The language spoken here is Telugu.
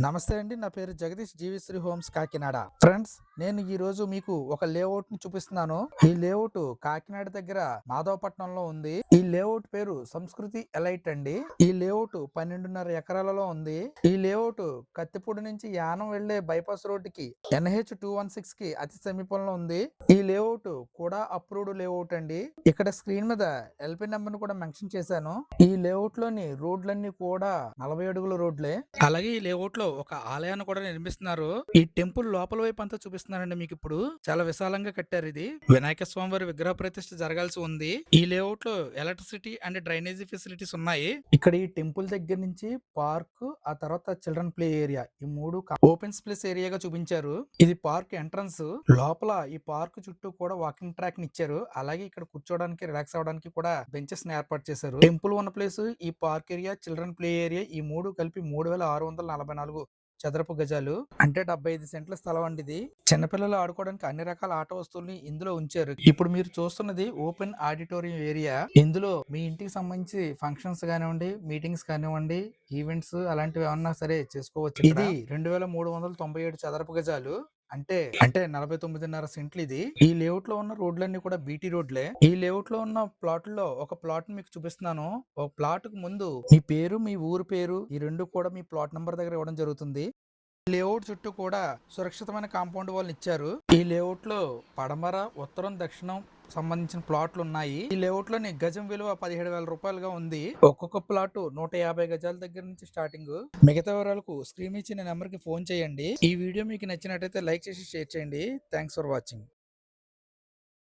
నమస్తే అండి. నా పేరు జగదీష్ జీవిశ్రీ హోమ్స్ కాకినాడ. ఫ్రెండ్స్, నేను ఈ రోజు మీకు ఒక లేఅవుట్ ని చూపిస్తున్నాను. ఈ లేఅవుట్ కాకినాడ దగ్గర మాధవపట్నంలో ఉంది. ఈ లేఅవుట్ పేరు సంస్కృతి ఎలైట్ అండి. ఈ లేఅవుట్ 12.5 ఎకరాలలో ఉంది. ఈ లేఅవుట్ కత్తిపూడి నుంచి యానం వెళ్లే బైపాస్ రోడ్డుకి NH 216 కి అతి సమీపంలో ఉంది. ఈ లేఅవుట్ కూడా అప్రూవ్డ్ లేఅవుట్ అండి. ఇక్కడ స్క్రీన్ మీద LP నెంబర్ ను కూడా మెన్షన్ చేశాను. ఈ లేఅవుట్ లోని రోడ్లన్నీ కూడా 40 అడుగుల రోడ్లే. అలాగే ఈ లేఅవుట్ లో ఒక ఆలయాన్ని కూడా నిర్మిస్తున్నారు. ఈ టెంపుల్ లోపల వైపు అంతా చూపిస్తున్నానండి మీకు ఇప్పుడు. చాలా విశాలంగా కట్టారు ఇది. వినాయక స్వామి వారి విగ్రహ ప్రతిష్ఠ జరగాల్సి ఉంది. ఈ లేఅవుట్ లో ఎలక్ట్రిసిటీ అండ్ డ్రైనేజీ ఫెసిలిటీస్ ఉన్నాయి. ఇక్కడ ఈ టెంపుల్ దగ్గర నుంచి పార్క్, ఆ తర్వాత చిల్డ్రన్ ప్లే ఏరియా, ఈ మూడు ఓపెన్ స్పేస్ ఏరియాగా చూపించారు. ఇది పార్క్ ఎంట్రన్స్. లోపల ఈ పార్క్ చుట్టూ కూడా వాకింగ్ ట్రాక్ ని ఇచ్చారు. అలాగే ఇక్కడ కూర్చోడానికి, రిలాక్స్ అవడానికి కూడా బెంచెస్ ని ఏర్పాటు చేశారు. టెంపుల్ ఉన్న ప్లేస్, ఈ park area, children play area, ఈ మూడు కలిపి 3644 చదరపు గజాలు, అంటే 75 సెంట్ల స్థలం అండి ఇది. చిన్నపిల్లలు ఆడుకోవడానికి అన్ని రకాల ఆట వస్తువుల్ని ఇందులో ఉంచారు. ఇప్పుడు మీరు చూస్తున్నది ఓపెన్ ఆడిటోరియం ఏరియా. ఇందులో మీ ఇంటికి సంబంధించి ఫంక్షన్స్ కానివ్వండి, మీటింగ్స్ కానివ్వండి, ఈవెంట్స్ అలాంటివి ఏమన్నా సరే చేసుకోవచ్చు. ఇది 2397 చదరపు గజాలు. అంటే 49.5 సెంట్లు ఇది. ఈ లేఅవుట్ లో ఉన్న రోడ్లన్నీ కూడా బీటీ రోడ్లే. ఈ లేఅవుట్ లో ఉన్న ప్లాట్ లో ఒక ప్లాట్ మీకు చూపిస్తున్నాను. ఒక ప్లాట్ కు ముందు మీ పేరు, మీ ఊరు పేరు, ఈ రెండు కూడా మీ ప్లాట్ నంబర్ దగ్గర ఇవ్వడం జరుగుతుంది. లేఅవుట్ చుట్టూ కూడా సురక్షితమైన కాంపౌండ్ వాళ్ళు ఇచ్చారు. ఈ లేఅవుట్ లో పడమర, ఉత్తరం, దక్షిణం సంబంధించిన ప్లాట్లు ఉన్నాయి. ఈ లేఅవుట్ లోని గజం విలువ 17,000 రూపాయలుగా ఉంది. ఒక్కొక్క ప్లాట్ 150 గజాల దగ్గర నుంచి స్టార్టింగ్. మిగతా వివరాలకు స్క్రీన్ ఇచ్చిన నెంబర్ కి ఫోన్ చేయండి. ఈ వీడియో మీకు నచ్చినట్టయితే లైక్ చేసి షేర్ చేయండి. Thanks for watching.